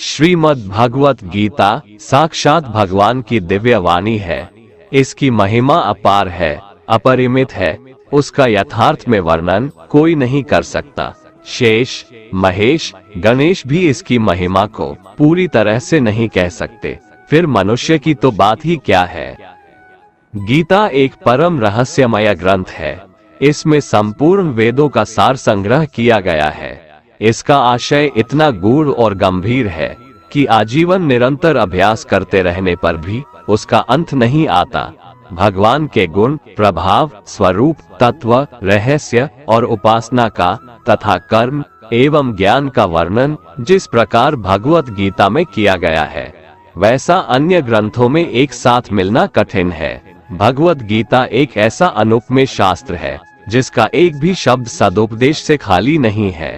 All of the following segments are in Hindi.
श्रीमद् भगवत गीता साक्षात भगवान की दिव्य वाणी है। इसकी महिमा अपार है, अपरिमित है। उसका यथार्थ में वर्णन कोई नहीं कर सकता। शेष, महेश, गणेश भी इसकी महिमा को पूरी तरह से नहीं कह सकते, फिर मनुष्य की तो बात ही क्या है। गीता एक परम रहस्यमय ग्रंथ है। इसमें संपूर्ण वेदों का सार संग्रह किया गया है। इसका आशय इतना गूढ़ और गंभीर है कि आजीवन निरंतर अभ्यास करते रहने पर भी उसका अंत नहीं आता। भगवान के गुण, प्रभाव, स्वरूप, तत्व, रहस्य और उपासना का तथा कर्म एवं ज्ञान का वर्णन जिस प्रकार भगवत गीता में किया गया है, वैसा अन्य ग्रंथों में एक साथ मिलना कठिन है। भगवत गीता एक ऐसा अनुपमेय शास्त्र है जिसका एक भी शब्द सदुपदेश से खाली नहीं है।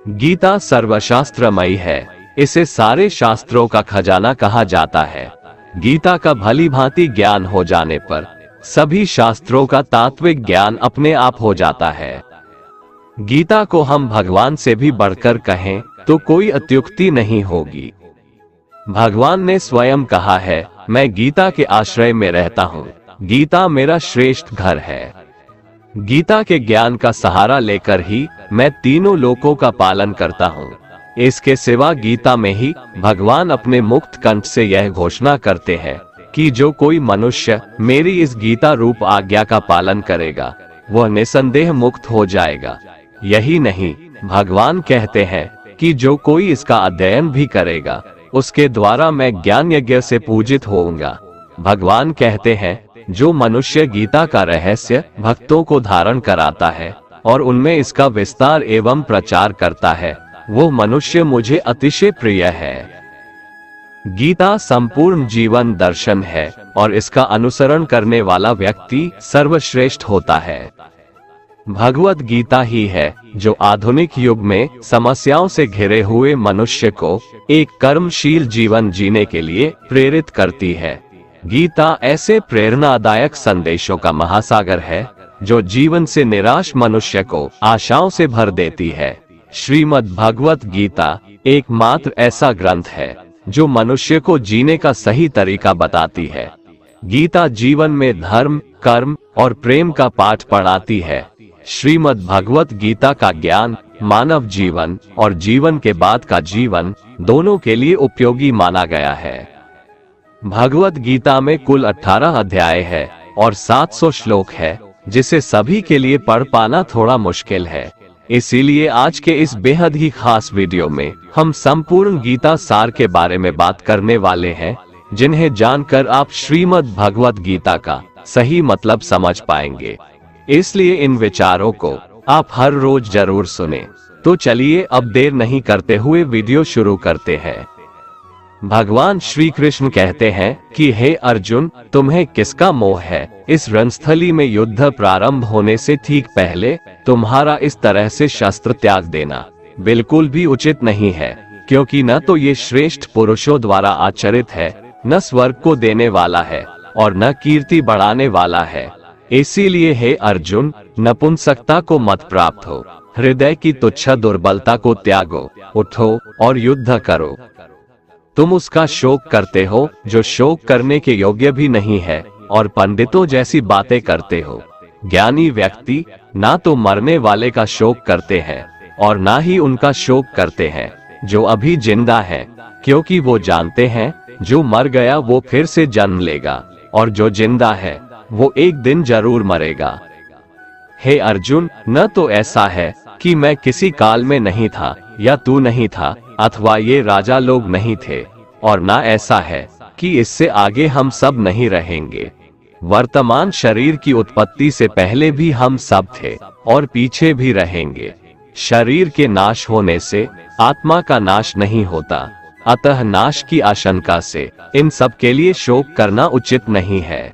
गीता सर्वशास्त्रमयी है। इसे सारे शास्त्रों का खजाना कहा जाता है। गीता का भली भांति ज्ञान हो जाने पर सभी शास्त्रों का तात्विक ज्ञान अपने आप हो जाता है। गीता को हम भगवान से भी बढ़कर कहें तो कोई अत्युक्ति नहीं होगी। भगवान ने स्वयं कहा है, मैं गीता के आश्रय में रहता हूँ। गीता मेरा श्रेष्ठ घर है। गीता के ज्ञान का सहारा लेकर ही मैं तीनों लोकों का पालन करता हूँ। इसके सिवा गीता में ही भगवान अपने मुक्त कंठ से यह घोषणा करते हैं कि जो कोई मनुष्य मेरी इस गीता रूप आज्ञा का पालन करेगा वह निसंदेह मुक्त हो जाएगा। यही नहीं, भगवान कहते हैं कि जो कोई इसका अध्ययन भी करेगा उसके द्वारा मैं ज्ञान यज्ञ से पूजित होऊंगा। भगवान कहते हैं, जो मनुष्य गीता का रहस्य भक्तों को धारण कराता है और उनमें इसका विस्तार एवं प्रचार करता है, वो मनुष्य मुझे अतिशय प्रिय है। गीता संपूर्ण जीवन दर्शन है और इसका अनुसरण करने वाला व्यक्ति सर्वश्रेष्ठ होता है। भगवत गीता ही है जो आधुनिक युग में समस्याओं से घिरे हुए मनुष्य को एक कर्मशील जीवन जीने के लिए प्रेरित करती है। गीता ऐसे प्रेरणादायक संदेशों का महासागर है जो जीवन से निराश मनुष्य को आशाओं से भर देती है। श्रीमद् भगवत गीता एकमात्र ऐसा ग्रंथ है जो मनुष्य को जीने का सही तरीका बताती है। गीता जीवन में धर्म, कर्म और प्रेम का पाठ पढ़ाती है। श्रीमद् भगवत गीता का ज्ञान मानव जीवन और जीवन के बाद का जीवन दोनों के लिए उपयोगी माना गया है। भगवत गीता में कुल 18 अध्याय है और 700 श्लोक है, जिसे सभी के लिए पढ़ पाना थोड़ा मुश्किल है। इसीलिए आज के इस बेहद ही खास वीडियो में हम संपूर्ण गीता सार के बारे में बात करने वाले हैं, जिन्हें जानकर आप श्रीमद् भगवत गीता का सही मतलब समझ पाएंगे। इसलिए इन विचारों को आप हर रोज जरूर सुने। तो चलिए अब देर नहीं करते हुए वीडियो शुरू करते हैं। भगवान श्री कृष्ण कहते हैं कि हे अर्जुन, तुम्हें किसका मोह है? इस रणस्थली में युद्ध प्रारंभ होने से ठीक पहले तुम्हारा इस तरह से शस्त्र त्याग देना बिल्कुल भी उचित नहीं है, क्योंकि न तो ये श्रेष्ठ पुरुषों द्वारा आचरित है, न स्वर्ग को देने वाला है और न कीर्ति बढ़ाने वाला है। इसीलिए हे अर्जुन, नपुंसकता को मत प्राप्त हो, हृदय की तुच्छ दुर्बलता को त्यागो, उठो और युद्ध करो। तुम उसका शोक करते हो जो शोक करने के योग्य भी नहीं है और पंडितों जैसी बातें करते हो। ज्ञानी व्यक्ति ना तो मरने वाले का शोक करते हैं और ना ही उनका शोक करते हैं जो अभी जिंदा है, क्योंकि वो जानते हैं जो मर गया वो फिर से जन्म लेगा और जो जिंदा है वो एक दिन जरूर मरेगा। हे अर्जुन, न तो ऐसा है कि मैं किसी काल में नहीं था या तू नहीं था अथवा ये राजा लोग नहीं थे, और ना ऐसा है कि इससे आगे हम सब नहीं रहेंगे। वर्तमान शरीर की उत्पत्ति से पहले भी हम सब थे और पीछे भी रहेंगे। शरीर के नाश होने से आत्मा का नाश नहीं होता, अतः नाश की आशंका से इन सब के लिए शोक करना उचित नहीं है।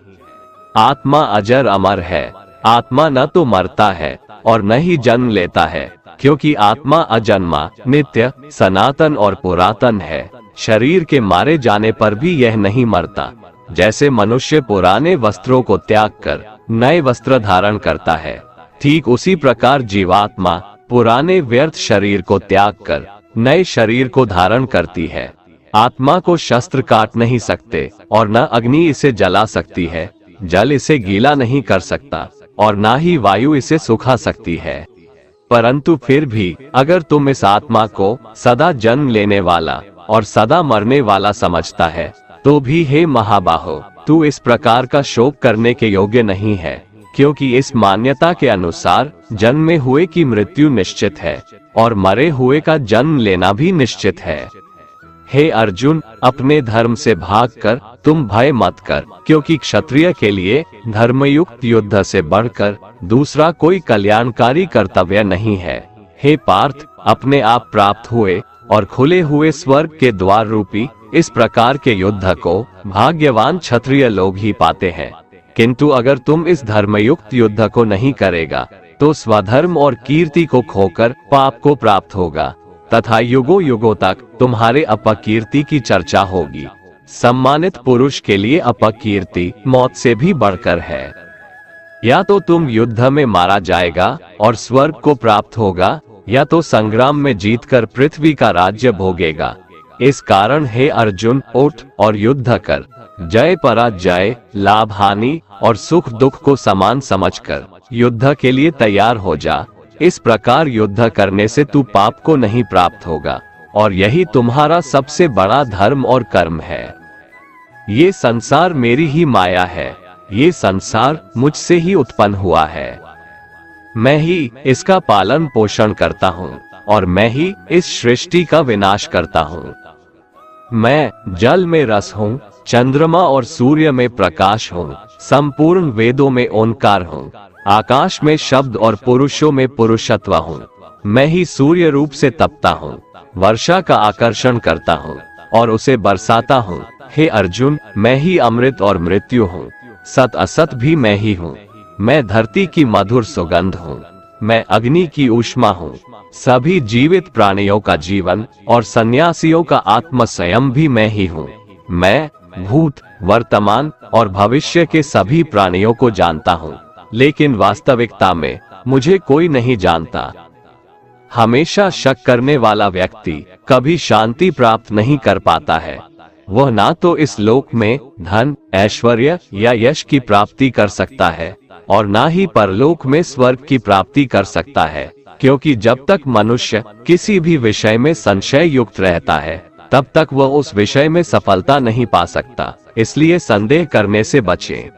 आत्मा अजर अमर है। आत्मा न तो मरता है और न ही जन्म लेता है, क्योंकि आत्मा अजन्मा, नित्य, सनातन और पुरातन है। शरीर के मारे जाने पर भी यह नहीं मरता। जैसे मनुष्य पुराने वस्त्रों को त्याग कर नए वस्त्र धारण करता है, ठीक उसी प्रकार जीवात्मा पुराने व्यर्थ शरीर को त्याग कर नए शरीर को धारण करती है। आत्मा को शस्त्र काट नहीं सकते और न अग्नि इसे जला सकती है, जल इसे गीला नहीं कर सकता और ना ही वायु इसे सुखा सकती है। परंतु फिर भी अगर तुम इस आत्मा को सदा जन्म लेने वाला और सदा मरने वाला समझता है, तो भी हे महाबाहो, तू इस प्रकार का शोक करने के योग्य नहीं है, क्योंकि इस मान्यता के अनुसार जन्मे हुए की मृत्यु निश्चित है और मरे हुए का जन्म लेना भी निश्चित है। हे अर्जुन, अपने धर्म से भागकर तुम भय मत कर, क्योंकि क्षत्रिय के लिए धर्मयुक्त युद्ध से बढ़कर दूसरा कोई कल्याणकारी कर्तव्य नहीं है। हे पार्थ, अपने आप प्राप्त हुए और खुले हुए स्वर्ग के द्वार रूपी इस प्रकार के युद्ध को भाग्यवान क्षत्रिय लोग ही पाते हैं। किंतु अगर तुम इस धर्मयुक्त युद्ध को नहीं करेगा, तो स्वधर्म और कीर्ति को खोकर पाप को प्राप्त होगा तथा युगों युगों तक तुम्हारे अपकीर्ति की चर्चा होगी। सम्मानित पुरुष के लिए अपकीर्ति मौत से भी बढ़कर है। या तो तुम युद्ध में मारा जाएगा और स्वर्ग को प्राप्त होगा, या तो संग्राम में जीतकर पृथ्वी का राज्य भोगेगा। इस कारण हे अर्जुन, उठ और युद्ध कर। जय पराजय, लाभ हानि और सुख दुख को समान समझकर युद्ध के लिए तैयार हो जा। इस प्रकार युद्ध करने से तू पाप को नहीं प्राप्त होगा और यही तुम्हारा सबसे बड़ा धर्म और कर्म है। ये संसार मेरी ही माया है, ये संसार मुझसे ही उत्पन्न हुआ है। मैं ही इसका पालन पोषण करता हूँ और मैं ही इस सृष्टि का विनाश करता हूँ। मैं जल में रस हूँ, चंद्रमा और सूर्य में प्रकाश हूँ, संपूर्ण वेदों में ओंकार हूँ, आकाश में शब्द और पुरुषों में पुरुषत्व हूँ। मैं ही सूर्य रूप से तपता हूँ, वर्षा का आकर्षण करता हूँ और उसे बरसाता हूँ। हे अर्जुन, मैं ही अमृत और मृत्यु हूँ, सत असत भी मैं ही हूँ। मैं धरती की मधुर सुगंध हूँ, मैं अग्नि की ऊष्मा हूँ, सभी जीवित प्राणियों का जीवन और सन्यासियों का आत्म स्वयं भी मैं ही हूँ। मैं भूत, वर्तमान और भविष्य के सभी प्राणियों को जानता हूँ, लेकिन वास्तविकता में मुझे कोई नहीं जानता। हमेशा शक करने वाला व्यक्ति कभी शांति प्राप्त नहीं कर पाता है। वह ना तो इस लोक में धन, ऐश्वर्य या यश की प्राप्ति कर सकता है और ना ही परलोक में स्वर्ग की प्राप्ति कर सकता है, क्योंकि जब तक मनुष्य किसी भी विषय में संशय युक्त रहता है, तब तक वह उस विषय में सफलता नहीं पा सकता। इसलिए संदेह करने से बचें।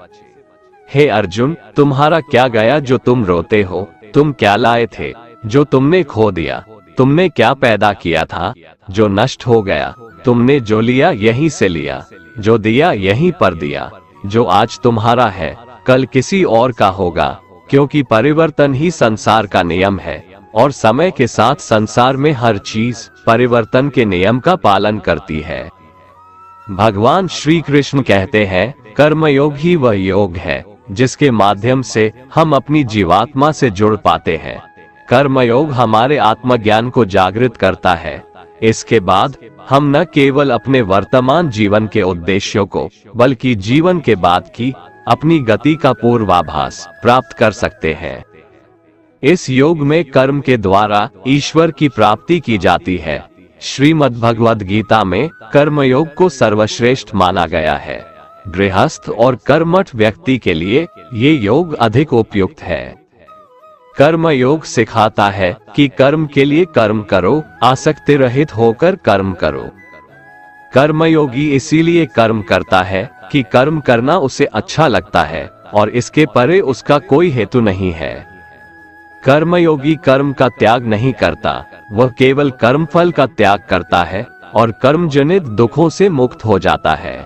हे अर्जुन, तुम्हारा क्या गया जो तुम रोते हो? तुम क्या लाए थे जो तुमने खो दिया? तुमने क्या पैदा किया था जो नष्ट हो गया? तुमने जो लिया यहीं से लिया, जो दिया यहीं पर दिया। जो आज तुम्हारा है कल किसी और का होगा, क्योंकि परिवर्तन ही संसार का नियम है और समय के साथ संसार में हर चीज परिवर्तन के नियम का पालन करती है। भगवान श्री कृष्ण कहते हैं, कर्मयोग ही वह योग है जिसके माध्यम से हम अपनी जीवात्मा से जुड़ पाते हैं। कर्मयोग हमारे आत्मज्ञान को जागृत करता है। इसके बाद हम न केवल अपने वर्तमान जीवन के उद्देश्यों को, बल्कि जीवन के बाद की अपनी गति का पूर्वाभास प्राप्त कर सकते हैं। इस योग में कर्म के द्वारा ईश्वर की प्राप्ति की जाती है। श्रीमद् भगवद गीता में कर्मयोग को सर्वश्रेष्ठ माना गया है। गृहस्थ और कर्मठ व्यक्ति के लिए ये योग अधिक उपयुक्त है। कर्म योग सिखाता है कि कर्म के लिए कर्म करो, आसक्ति रहित होकर कर्म करो। कर्मयोगी इसीलिए कर्म करता है कि कर्म करना उसे अच्छा लगता है और इसके परे उसका कोई हेतु नहीं है। कर्मयोगी कर्म का त्याग नहीं करता, वह केवल कर्मफल का त्याग करता है और कर्मजनित दुखों से मुक्त हो जाता है।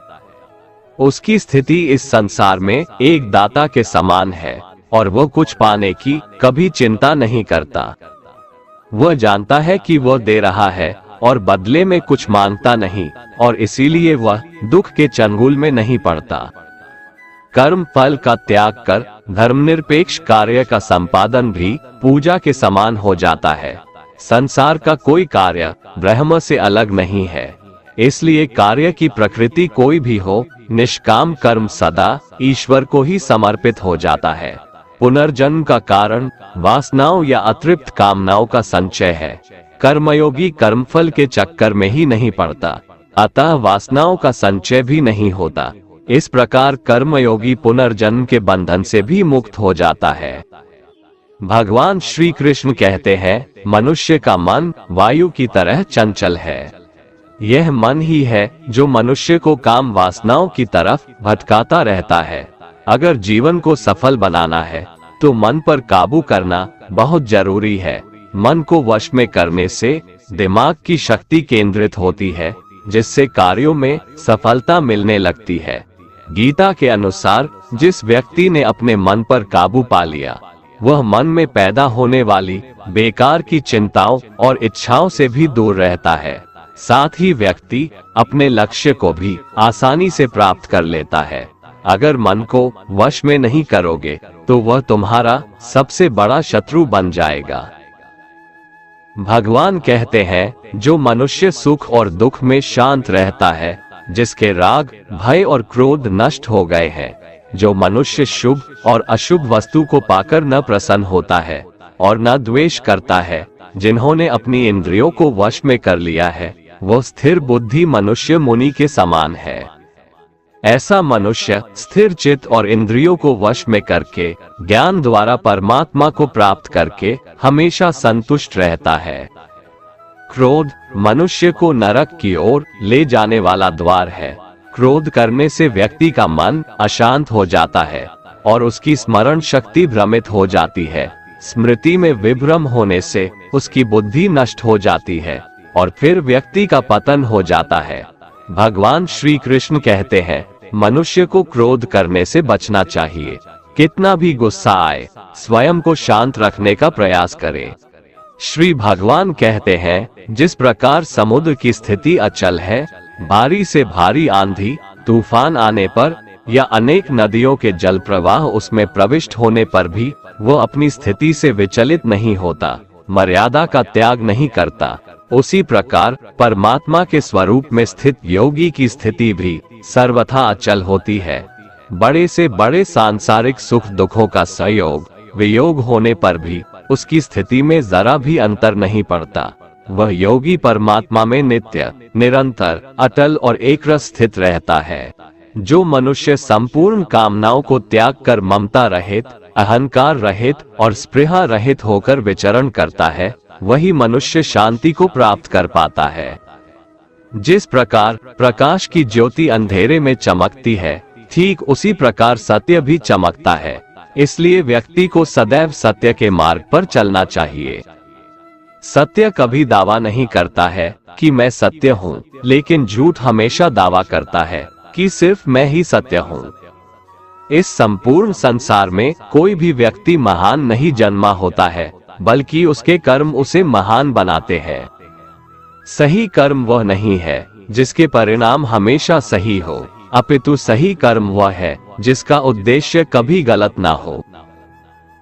उसकी स्थिति इस संसार में एक दाता के समान है और वह कुछ पाने की कभी चिंता नहीं करता। वह जानता है कि वह दे रहा है और बदले में कुछ मांगता नहीं, और इसीलिए वह दुख के चंगुल में नहीं पड़ता। कर्म फल का त्याग कर धर्मनिरपेक्ष कार्य का संपादन भी पूजा के समान हो जाता है। संसार का कोई कार्य ब्रह्म से अलग नहीं है, इसलिए कार्य की प्रकृति कोई भी हो, निष्काम कर्म सदा ईश्वर को ही समर्पित हो जाता है। पुनर्जन्म का कारण वासनाओं या अतृप्त कामनाओं का संचय है। कर्मयोगी कर्मफल के चक्कर में ही नहीं पड़ता, अतः वासनाओं का संचय भी नहीं होता। इस प्रकार कर्मयोगी पुनर्जन्म के बंधन से भी मुक्त हो जाता है। भगवान श्री कृष्ण कहते हैं, मनुष्य का मन वायु की तरह चंचल है। यह मन ही है जो मनुष्य को काम वासनाओं की तरफ भटकाता रहता है। अगर जीवन को सफल बनाना है तो मन पर काबू करना बहुत जरूरी है। मन को वश में करने से दिमाग की शक्ति केंद्रित होती है, जिससे कार्यों में सफलता मिलने लगती है। गीता के अनुसार जिस व्यक्ति ने अपने मन पर काबू पा लिया, वह मन में पैदा होने वाली बेकार की चिंताओं और इच्छाओं से भी दूर रहता है। साथ ही व्यक्ति अपने लक्ष्य को भी आसानी से प्राप्त कर लेता है। अगर मन को वश में नहीं करोगे तो वह तुम्हारा सबसे बड़ा शत्रु बन जाएगा। भगवान कहते हैं, जो मनुष्य सुख और दुख में शांत रहता है, जिसके राग, भय और क्रोध नष्ट हो गए हैं, जो मनुष्य शुभ और अशुभ वस्तु को पाकर न प्रसन्न होता है और न द्वेष करता है, जिन्होंने अपनी इंद्रियों को वश में कर लिया है, वो स्थिर बुद्धि मनुष्य मुनि के समान है। ऐसा मनुष्य स्थिर चित्त और इंद्रियों को वश में करके ज्ञान द्वारा परमात्मा को प्राप्त करके हमेशा संतुष्ट रहता है। क्रोध मनुष्य को नरक की ओर ले जाने वाला द्वार है। क्रोध करने से व्यक्ति का मन अशांत हो जाता है और उसकी स्मरण शक्ति भ्रमित हो जाती है। स्मृति में विभ्रम होने से उसकी बुद्धि नष्ट हो जाती है और फिर व्यक्ति का पतन हो जाता है। भगवान श्री कृष्ण कहते हैं, मनुष्य को क्रोध करने से बचना चाहिए। कितना भी गुस्सा आए, स्वयं को शांत रखने का प्रयास करें। श्री भगवान कहते हैं, जिस प्रकार समुद्र की स्थिति अचल है, भारी से भारी आंधी तूफान आने पर या अनेक नदियों के जल प्रवाह उसमें प्रविष्ट होने पर भी वह अपनी स्थिति से विचलित नहीं होता, मर्यादा का त्याग नहीं करता, उसी प्रकार परमात्मा के स्वरूप में स्थित योगी की स्थिति भी सर्वथा अचल होती है। बड़े से बड़े सांसारिक सुख दुखों का संयोग वियोग होने पर भी उसकी स्थिति में जरा भी अंतर नहीं पड़ता। वह योगी परमात्मा में नित्य, निरंतर, अटल और एकरस स्थित रहता है। जो मनुष्य संपूर्ण कामनाओं को त्याग कर ममता रहित, अहंकार रहित और स्पृहा रहित होकर विचरण करता है, वही मनुष्य शांति को प्राप्त कर पाता है। जिस प्रकार प्रकाश की ज्योति अंधेरे में चमकती है, ठीक उसी प्रकार सत्य भी चमकता है। इसलिए व्यक्ति को सदैव सत्य के मार्ग पर चलना चाहिए। सत्य कभी दावा नहीं करता है कि मैं सत्य हूँ, लेकिन झूठ हमेशा दावा करता है कि सिर्फ मैं ही सत्य हूँ। इस संपूर्ण संसार में कोई भी व्यक्ति महान नहीं जन्मा होता है, बल्कि उसके कर्म उसे महान बनाते हैं। सही कर्म वह नहीं है जिसके परिणाम हमेशा सही हो, अपितु सही कर्म वह है जिसका उद्देश्य कभी गलत ना हो।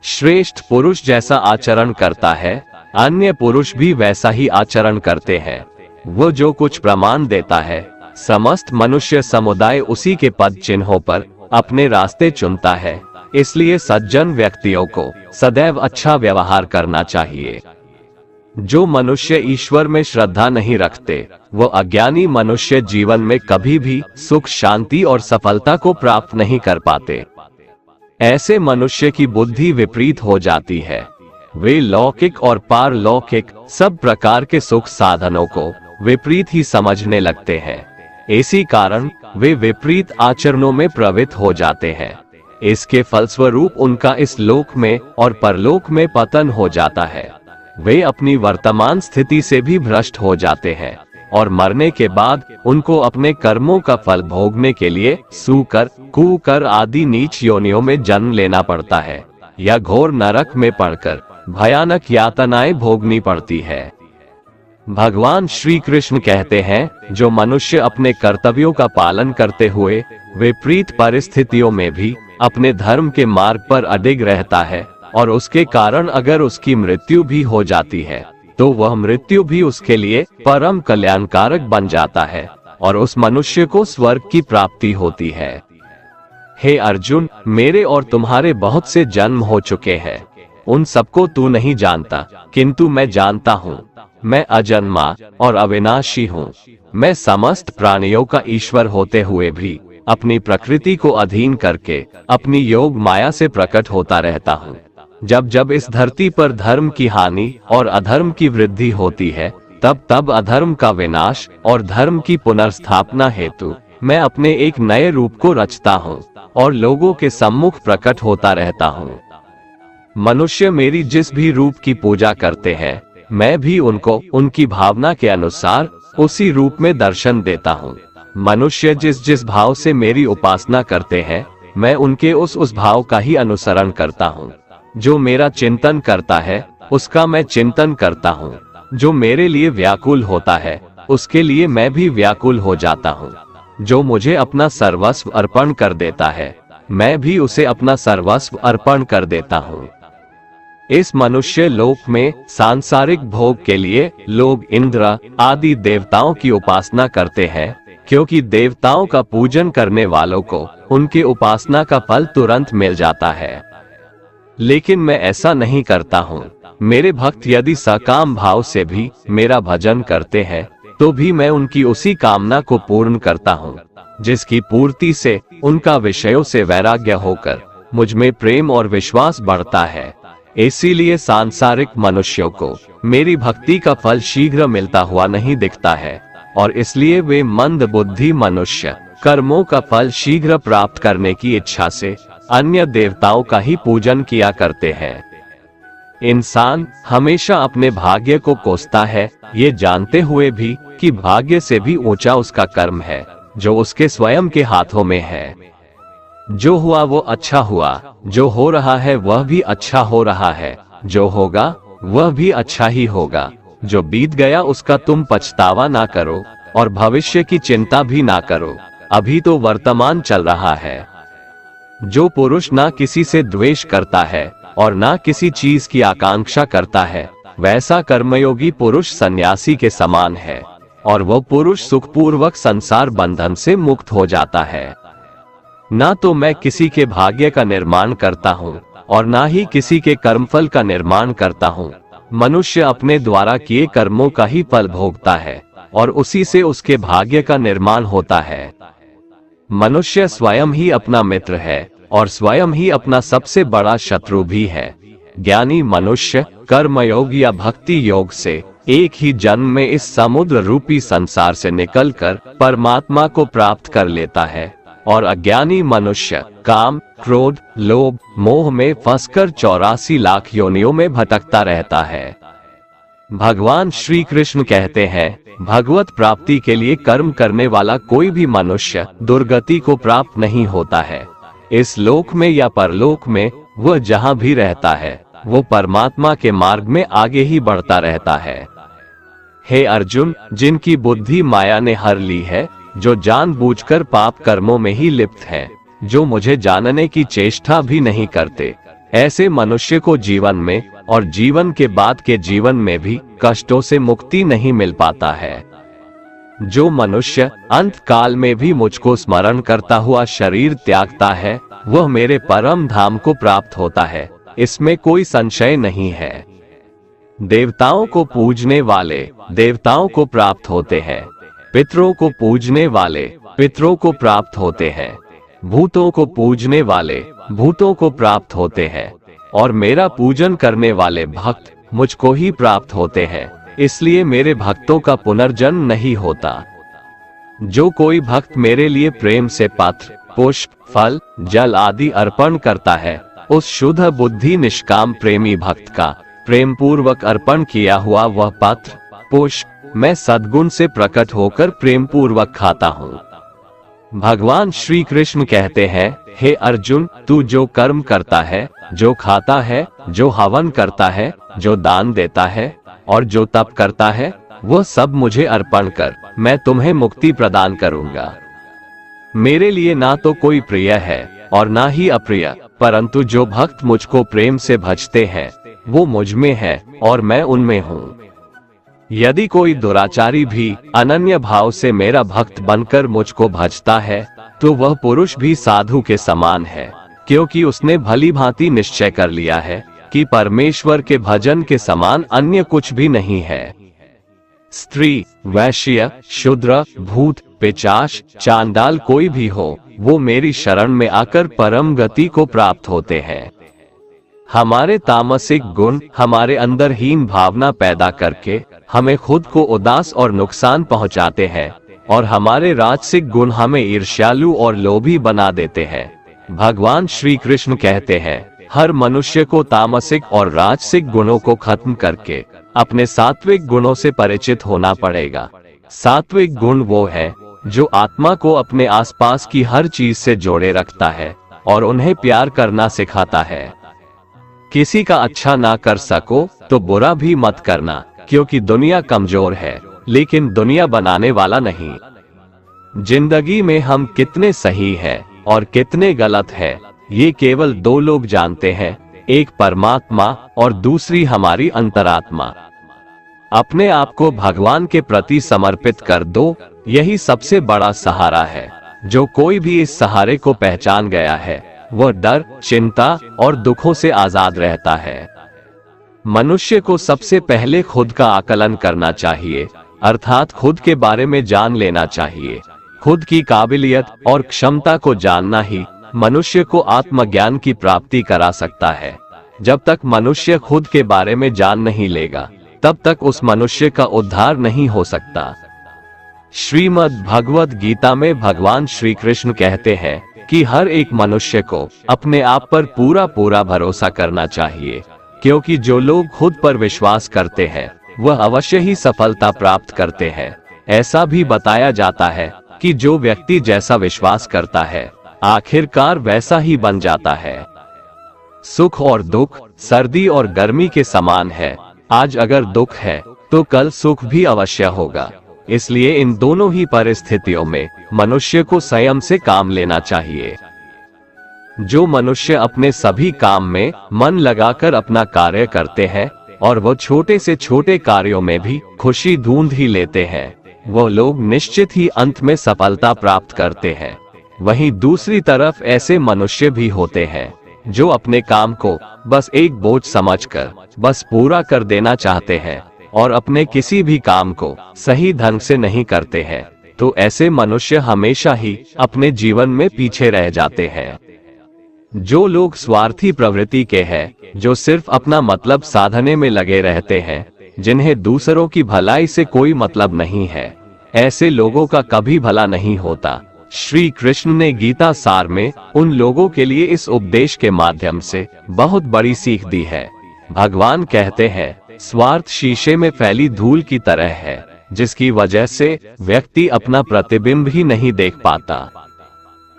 श्रेष्ठ पुरुष जैसा आचरण करता है, अन्य पुरुष भी वैसा ही आचरण करते हैं। वो जो कुछ प्रमाण देता है, समस्त मनुष्य समुदाय उसी के पद चिन्हों पर अपने रास्ते चुनता है। इसलिए सज्जन व्यक्तियों को सदैव अच्छा व्यवहार करना चाहिए। जो मनुष्य ईश्वर में श्रद्धा नहीं रखते, वो अज्ञानी मनुष्य जीवन में कभी भी सुख, शांति और सफलता को प्राप्त नहीं कर पाते। ऐसे मनुष्य की बुद्धि विपरीत हो जाती है। वे लौकिक और पारलौकिक सब प्रकार के सुख साधनों को विपरीत ही समझने लगते हैं। इसी कारण वे विपरीत आचरणों में प्रवृत्त हो जाते हैं। इसके फलस्वरूप उनका इस लोक में और परलोक में पतन हो जाता है। वे अपनी वर्तमान स्थिति से भी भ्रष्ट हो जाते हैं और मरने के बाद उनको अपने कर्मों का फल भोगने के लिए सूकर, कुकर आदि नीच योनियों में जन्म लेना पड़ता है या घोर नरक में पड़कर भयानक यातनाएं भोगनी पड़ती है। भगवान श्री कृष्ण कहते हैं, जो मनुष्य अपने कर्तव्यों का पालन करते हुए विपरीत परिस्थितियों में भी अपने धर्म के मार्ग पर अडिग रहता है और उसके कारण अगर उसकी मृत्यु भी हो जाती है, तो वह मृत्यु भी उसके लिए परम कल्याणकारक बन जाता है और उस मनुष्य को स्वर्ग की प्राप्ति होती है। हे अर्जुन, मेरे और तुम्हारे बहुत से जन्म हो चुके हैं, उन सबको तू नहीं जानता, किंतु मैं जानता हूँ। मैं अजन्मा और अविनाशी हूँ। मैं समस्त प्राणियों का ईश्वर होते हुए भी अपनी प्रकृति को अधीन करके अपनी योग माया से प्रकट होता रहता हूँ। जब जब इस धरती पर धर्म की हानि और अधर्म की वृद्धि होती है, तब तब अधर्म का विनाश और धर्म की पुनर्स्थापना हेतु मैं अपने एक नए रूप को रचता हूँ और लोगों के सम्मुख प्रकट होता रहता हूँ। मनुष्य मेरी जिस भी रूप की पूजा करते हैं, मैं भी उनको उनकी भावना के अनुसार उसी रूप में दर्शन देता हूँ। मनुष्य जिस जिस भाव से मेरी उपासना करते हैं, मैं उनके उस भाव का ही अनुसरण करता हूँ। जो मेरा चिंतन करता है, उसका मैं चिंतन करता हूँ। जो मेरे लिए व्याकुल होता है, उसके लिए मैं भी व्याकुल हो जाता हूँ। जो मुझे अपना सर्वस्व अर्पण कर देता है, मैं भी उसे अपना सर्वस्व अर्पण कर देता हूँ। इस मनुष्य लोक में सांसारिक भोग के लिए लोग इंद्र आदि देवताओं की उपासना करते हैं, क्योंकि देवताओं का पूजन करने वालों को उनकी उपासना का फल तुरंत मिल जाता है। लेकिन मैं ऐसा नहीं करता हूँ। मेरे भक्त यदि सकाम भाव से भी मेरा भजन करते हैं, तो भी मैं उनकी उसी कामना को पूर्ण करता हूँ, जिसकी पूर्ति से उनका विषयों से वैराग्य होकर मुझ में प्रेम और विश्वास बढ़ता है। इसीलिए सांसारिक मनुष्यों को मेरी भक्ति का फल शीघ्र मिलता हुआ नहीं दिखता है, और इसलिए वे मंद बुद्धि मनुष्य कर्मों का फल शीघ्र प्राप्त करने की इच्छा से अन्य देवताओं का ही पूजन किया करते हैं। इंसान हमेशा अपने भाग्य को कोसता है, ये जानते हुए भी कि भाग्य से भी ऊंचा उसका कर्म है, जो उसके स्वयं के हाथों में है। जो हुआ वो अच्छा हुआ, जो हो रहा है वह भी अच्छा हो रहा है, जो होगा वह भी अच्छा ही होगा। जो बीत गया उसका तुम पछतावा ना करो और भविष्य की चिंता भी ना करो, अभी तो वर्तमान चल रहा है। जो पुरुष ना किसी से द्वेष करता है और ना किसी चीज की आकांक्षा करता है, वैसा कर्मयोगी पुरुष सन्यासी के समान है, और वह पुरुष सुखपूर्वक संसार बंधन से मुक्त हो जाता है। ना तो मैं किसी के भाग्य का निर्माण करता हूँ और ना ही किसी के कर्मफल का निर्माण करता हूँ। मनुष्य अपने द्वारा किए कर्मों का ही फल भोगता है और उसी से उसके भाग्य का निर्माण होता है। मनुष्य स्वयं ही अपना मित्र है और स्वयं ही अपना सबसे बड़ा शत्रु भी है। ज्ञानी मनुष्य कर्मयोग या भक्ति योग से एक ही जन्म में इस समुद्र रूपी संसार से निकलकर परमात्मा को प्राप्त कर लेता है, और अज्ञानी मनुष्य काम, क्रोध, लोभ, मोह में फंसकर 84 लाख योनियों में भटकता रहता है। भगवान श्री कृष्ण कहते हैं, भगवत प्राप्ति के लिए कर्म करने वाला कोई भी मनुष्य दुर्गति को प्राप्त नहीं होता है। इस लोक में या परलोक में वह जहाँ भी रहता है, वो परमात्मा के मार्ग में आगे ही बढ़ता रहता है। हे अर्जुन, जिनकी बुद्धि माया ने हर ली है, जो जानबूझकर पाप कर्मों में ही लिप्त हैं, जो मुझे जानने की चेष्टा भी नहीं करते, ऐसे मनुष्य को जीवन में और जीवन के बाद के जीवन में भी कष्टों से मुक्ति नहीं मिल पाता है। जो मनुष्य अंत काल में भी मुझको स्मरण करता हुआ शरीर त्यागता है, वह मेरे परम धाम को प्राप्त होता है, इसमें कोई संशय नहीं है। देवताओं को पूजने वाले देवताओं को प्राप्त होते हैं, पितरों को पूजने वाले पितरों को प्राप्त होते हैं, भूतों को पूजने वाले भूतों को प्राप्त होते हैं, और मेरा पूजन करने वाले भक्त मुझको ही प्राप्त होते हैं। इसलिए मेरे भक्तों का पुनर्जन्म नहीं होता। जो कोई भक्त मेरे लिए प्रेम से पत्र, पुष्प, फल, जल आदि अर्पण करता है, उस शुद्ध बुद्धि निष्काम प्रेमी भक्त का प्रेम पूर्वक अर्पण किया हुआ वह पत्र, पुष्प मैं सद्गुण से प्रकट होकर प्रेम पूर्वक खाता हूँ। भगवान श्री कृष्ण कहते हैं, हे अर्जुन, तू जो कर्म करता है, जो खाता है, जो हवन करता है, जो दान देता है और जो तप करता है, वह सब मुझे अर्पण कर, मैं तुम्हें मुक्ति प्रदान करूंगा। मेरे लिए ना तो कोई प्रिय है और ना ही अप्रिय, परंतु जो भक्त मुझको प्रेम से भजते हैं, वो मुझ में है और मैं उनमें हूँ। यदि कोई दुराचारी भी अनन्य भाव से मेरा भक्त बनकर मुझको भजता है, तो वह पुरुष भी साधु के समान है, क्योंकि उसने भली भांति निश्चय कर लिया है कि परमेश्वर के भजन के समान अन्य कुछ भी नहीं है। स्त्री, वैश्य, शूद्र, भूत, पिशाच, चांडाल कोई भी हो, वो मेरी शरण में आकर परम गति को प्राप्त होते हैं। हमारे तामसिक गुण हमारे अंदर हीन भावना पैदा करके हमें खुद को उदास और नुकसान पहुंचाते हैं, और हमारे राजसिक गुण हमें ईर्ष्यालु और लोभी बना देते हैं। भगवान श्री कृष्ण कहते हैं, हर मनुष्य को तामसिक और राजसिक गुणों को खत्म करके अपने सात्विक गुणों से परिचित होना पड़ेगा। सात्विक गुण वो है जो आत्मा को अपने आसपास की हर चीज से जोड़े रखता है और उन्हें प्यार करना सिखाता है। किसी का अच्छा ना कर सको तो बुरा भी मत करना, क्योंकि दुनिया कमजोर है लेकिन दुनिया बनाने वाला नहीं। जिंदगी में हम कितने सही हैं और कितने गलत हैं, ये केवल दो लोग जानते हैं, एक परमात्मा और दूसरी हमारी अंतरात्मा। अपने आप को भगवान के प्रति समर्पित कर दो, यही सबसे बड़ा सहारा है। जो कोई भी इस सहारे को पहचान गया है वह डर, चिंता और दुखों से आजाद रहता है। मनुष्य को सबसे पहले खुद का आकलन करना चाहिए, अर्थात खुद के बारे में जान लेना चाहिए। खुद की काबिलियत और क्षमता को जानना ही मनुष्य को आत्मज्ञान की प्राप्ति करा सकता है। जब तक मनुष्य खुद के बारे में जान नहीं लेगा, तब तक उस मनुष्य का उद्धार नहीं हो सकता। श्रीमद् भगवद गीता में भगवान श्री कृष्ण कहते हैं कि हर एक मनुष्य को अपने आप पर पूरा पूरा भरोसा करना चाहिए, क्योंकि जो लोग खुद पर विश्वास करते हैं वह अवश्य ही सफलता प्राप्त करते हैं। ऐसा भी बताया जाता है कि जो व्यक्ति जैसा विश्वास करता है आखिरकार वैसा ही बन जाता है। सुख और दुख सर्दी और गर्मी के समान है। आज अगर दुख है तो कल सुख भी अवश्य होगा। इसलिए इन दोनों ही परिस्थितियों में मनुष्य को संयम से काम लेना चाहिए। जो मनुष्य अपने सभी काम में मन लगाकर अपना कार्य करते हैं और वो छोटे से छोटे कार्यों में भी खुशी ढूंढ ही लेते हैं, वो लोग निश्चित ही अंत में सफलता प्राप्त करते हैं। वहीं दूसरी तरफ ऐसे मनुष्य भी होते हैं जो अपने काम को बस एक बोझ समझकर बस पूरा कर देना चाहते हैं और अपने किसी भी काम को सही ढंग से नहीं करते हैं। तो ऐसे मनुष्य हमेशा ही अपने जीवन में पीछे रह जाते हैं। जो लोग स्वार्थी प्रवृत्ति के हैं, जो सिर्फ अपना मतलब साधने में लगे रहते हैं, जिन्हें दूसरों की भलाई से कोई मतलब नहीं है, ऐसे लोगों का कभी भला नहीं होता। श्री कृष्ण ने गीता सार में उन लोगों के लिए इस उपदेश के माध्यम से बहुत बड़ी सीख दी है। भगवान कहते हैं, स्वार्थ शीशे में फैली धूल की तरह है, जिसकी वजह से व्यक्ति अपना प्रतिबिंब ही नहीं देख पाता।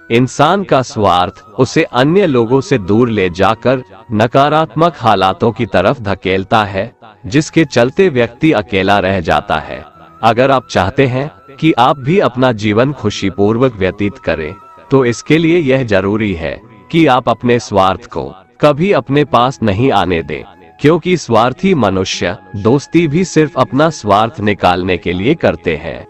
इंसान का स्वार्थ उसे अन्य लोगों से दूर ले जाकर नकारात्मक हालातों की तरफ धकेलता है, जिसके चलते व्यक्ति अकेला रह जाता है। अगर आप चाहते हैं कि आप भी अपना जीवन खुशीपूर्वक व्यतीत करें, तो इसके लिए यह जरूरी है कि आप अपने स्वार्थ को कभी अपने पास नहीं आने दें, क्योंकि स्वार्थी मनुष्य दोस्ती भी सिर्फ अपना स्वार्थ निकालने के लिए करते हैं।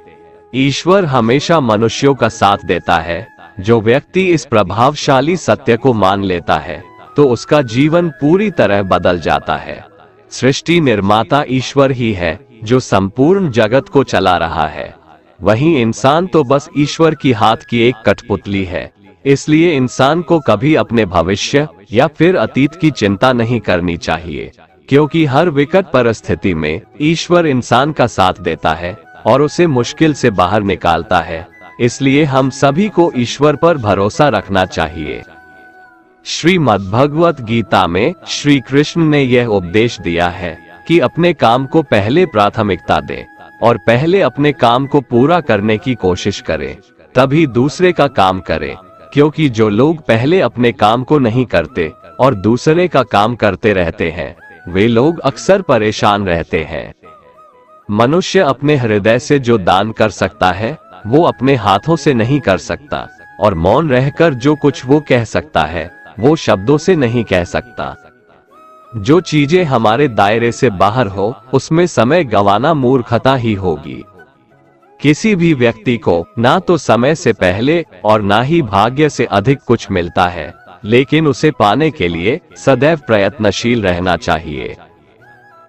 ईश्वर हमेशा मनुष्यों का साथ देता है। जो व्यक्ति इस प्रभावशाली सत्य को मान लेता है तो उसका जीवन पूरी तरह बदल जाता है। सृष्टि निर्माता ईश्वर ही है जो संपूर्ण जगत को चला रहा है। वहीं इंसान तो बस ईश्वर की हाथ की एक कठपुतली है। इसलिए इंसान को कभी अपने भविष्य या फिर अतीत की चिंता नहीं करनी चाहिए, क्योंकि हर विकट परिस्थिति में ईश्वर इंसान का साथ देता है और उसे मुश्किल से बाहर निकालता है। इसलिए हम सभी को ईश्वर पर भरोसा रखना चाहिए। श्रीमद् भगवत गीता में श्री कृष्ण ने यह उपदेश दिया है कि अपने काम को पहले प्राथमिकता दें और पहले अपने काम को पूरा करने की कोशिश करें, तभी दूसरे का काम करें। क्योंकि जो लोग पहले अपने काम को नहीं करते और दूसरे का काम करते रहते हैं, वे लोग अक्सर परेशान रहते हैं। मनुष्य अपने हृदय से जो दान कर सकता है वो अपने हाथों से नहीं कर सकता, और मौन रहकर जो कुछ वो कह सकता है वो शब्दों से नहीं कह सकता। जो चीजें हमारे दायरे से बाहर हो उसमें समय गंवाना मूर्खता ही होगी। किसी भी व्यक्ति को ना तो समय से पहले और ना ही भाग्य से अधिक कुछ मिलता है, लेकिन उसे पाने के लिए सदैव प्रयत्नशील रहना चाहिए।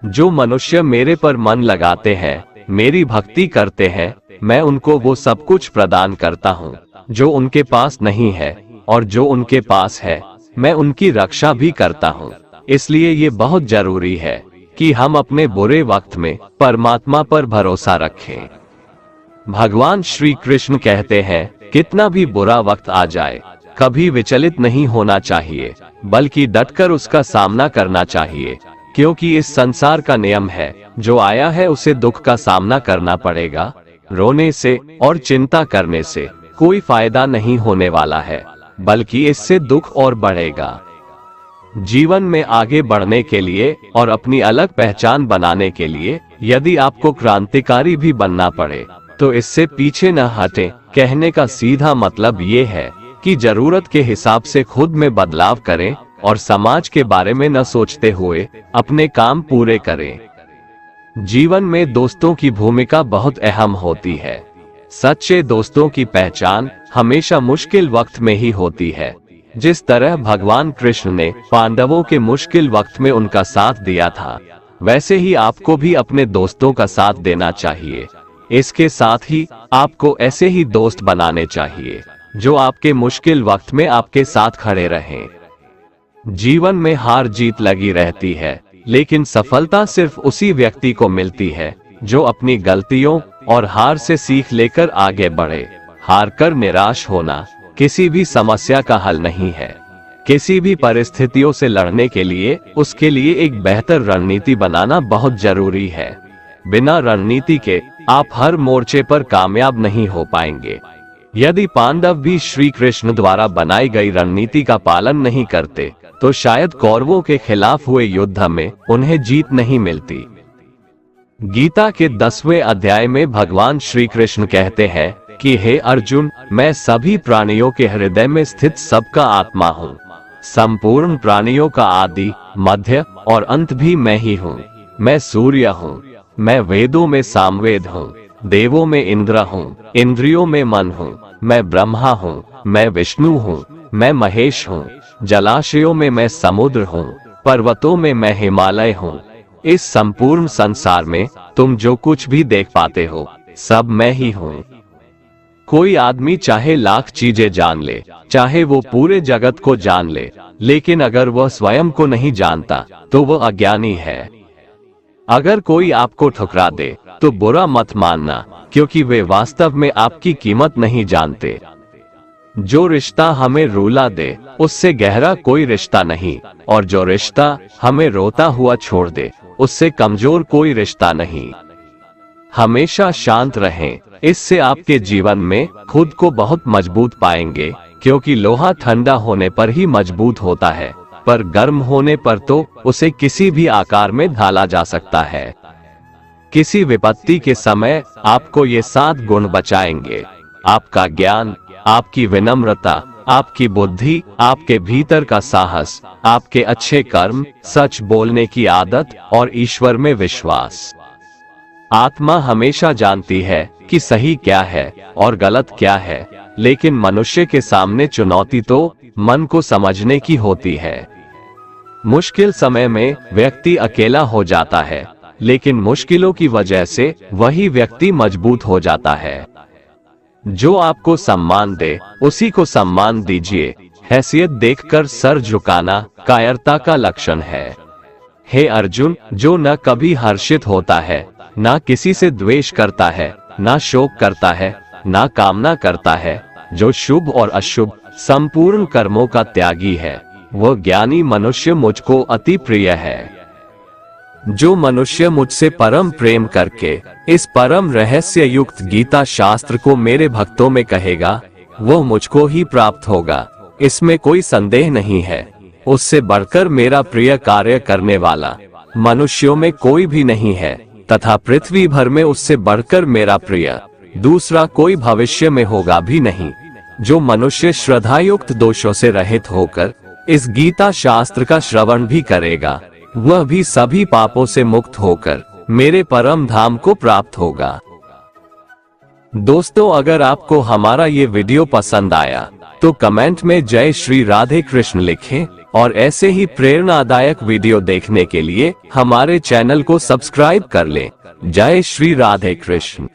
जो मनुष्य मेरे पर मन लगाते हैं मेरी भक्ति करते हैं, मैं उनको वो सब कुछ प्रदान करता हूँ जो उनके पास नहीं है, और जो उनके पास है मैं उनकी रक्षा भी करता हूँ। इसलिए ये बहुत जरूरी है कि हम अपने बुरे वक्त में परमात्मा पर भरोसा रखें। भगवान श्री कृष्ण कहते हैं, कितना भी बुरा वक्त आ जाए कभी विचलित नहीं होना चाहिए, बल्कि डटकर उसका सामना करना चाहिए, क्योंकि इस संसार का नियम है, जो आया है उसे दुख का सामना करना पड़ेगा। रोने से और चिंता करने से कोई फायदा नहीं होने वाला है, बल्कि इससे दुख और बढ़ेगा। जीवन में आगे बढ़ने के लिए और अपनी अलग पहचान बनाने के लिए यदि आपको क्रांतिकारी भी बनना पड़े तो इससे पीछे न हटें। कहने का सीधा मतलब ये है कि जरूरत के हिसाब से खुद में बदलाव करें और समाज के बारे में न सोचते हुए अपने काम पूरे करें। जीवन में दोस्तों की भूमिका बहुत अहम होती है। सच्चे दोस्तों की पहचान हमेशा मुश्किल वक्त में ही होती है। जिस तरह भगवान कृष्ण ने पांडवों के मुश्किल वक्त में उनका साथ दिया था, वैसे ही आपको भी अपने दोस्तों का साथ देना चाहिए। इसके साथ ही आपको ऐसे ही दोस्त बनाने चाहिए जो आपके मुश्किल वक्त में आपके साथ खड़े रहें। जीवन में हार जीत लगी रहती है, लेकिन सफलता सिर्फ उसी व्यक्ति को मिलती है जो अपनी गलतियों और हार से सीख लेकर आगे बढ़े। हार कर निराश होना किसी भी समस्या का हल नहीं है। किसी भी परिस्थितियों से लड़ने के लिए उसके लिए एक बेहतर रणनीति बनाना बहुत जरूरी है। बिना रणनीति के आप हर मोर्चे पर कामयाब नहीं हो पाएंगे। यदि पांडव भी श्री कृष्ण द्वारा बनाई गई रणनीति का पालन नहीं करते तो शायद कौरवों के खिलाफ हुए युद्ध में उन्हें जीत नहीं मिलती। गीता के 10वें अध्याय में भगवान श्री कृष्ण कहते हैं कि हे अर्जुन, मैं सभी प्राणियों के हृदय में स्थित सबका आत्मा हूँ। संपूर्ण प्राणियों का आदि, मध्य और अंत भी मैं ही हूँ। मैं सूर्य हूँ, मैं वेदों में सामवेद हूँ, देवों में इंद्र हूँ, इंद्रियों में मन हूँ, मैं ब्रह्मा हूँ, मैं विष्णु हूँ, मैं महेश हूँ, जलाशयों में मैं समुद्र हूँ, पर्वतों में मैं हिमालय हूँ। इस संपूर्ण संसार में तुम जो कुछ भी देख पाते हो सब मैं ही हूँ। कोई आदमी चाहे लाख चीजें जान ले, चाहे वो पूरे जगत को जान ले, लेकिन अगर वह स्वयं को नहीं जानता तो वह अज्ञानी है। अगर कोई आपको ठुकरा दे तो बुरा मत मानना, क्योंकि वे वास्तव में आपकी कीमत नहीं जानते। जो रिश्ता हमें रुला दे उससे गहरा कोई रिश्ता नहीं, और जो रिश्ता हमें रोता हुआ छोड़ दे उससे कमजोर कोई रिश्ता नहीं। हमेशा शांत रहें, इससे आपके जीवन में खुद को बहुत मजबूत पाएंगे, क्योंकि लोहा ठंडा होने पर ही मजबूत होता है, पर गर्म होने पर तो उसे किसी भी आकार में ढाला जा सकता है। किसी विपत्ति के समय आपको ये 7 गुण बचाएंगे: आपका ज्ञान, आपकी विनम्रता, आपकी बुद्धि, आपके भीतर का साहस, आपके अच्छे कर्म, सच बोलने की आदत और ईश्वर में विश्वास। आत्मा हमेशा जानती है कि सही क्या है और गलत क्या है, लेकिन मनुष्य के सामने चुनौती तो मन को समझने की होती है। मुश्किल समय में व्यक्ति अकेला हो जाता है, लेकिन मुश्किलों की वजह से वही व्यक्ति मजबूत हो जाता है। जो आपको सम्मान दे उसी को सम्मान दीजिए। हैसियत देखकर सर झुकाना कायरता का लक्षण है। हे अर्जुन, जो न कभी हर्षित होता है, ना किसी से द्वेष करता है, ना शोक करता है, ना कामना करता है, जो शुभ और अशुभ संपूर्ण कर्मों का त्यागी है, वह ज्ञानी मनुष्य मुझको अति प्रिय है। जो मनुष्य मुझसे परम प्रेम करके इस परम रहस्य युक्त गीता शास्त्र को मेरे भक्तों में कहेगा, वह मुझको ही प्राप्त होगा, इसमें कोई संदेह नहीं है। उससे बढ़कर मेरा प्रिय कार्य करने वाला मनुष्यों में कोई भी नहीं है, तथा पृथ्वी भर में उससे बढ़कर मेरा प्रिय दूसरा कोई भविष्य में होगा भी नहीं। जो मनुष्य श्रद्धायुक्त दोषों से रहित होकर इस गीता शास्त्र का श्रवण भी करेगा, वह भी सभी पापों से मुक्त होकर मेरे परम धाम को प्राप्त होगा। दोस्तों, अगर आपको हमारा ये वीडियो पसंद आया तो कमेंट में जय श्री राधे कृष्ण लिखें, और ऐसे ही प्रेरणादायक वीडियो देखने के लिए हमारे चैनल को सब्सक्राइब कर लें। जय श्री राधे कृष्ण।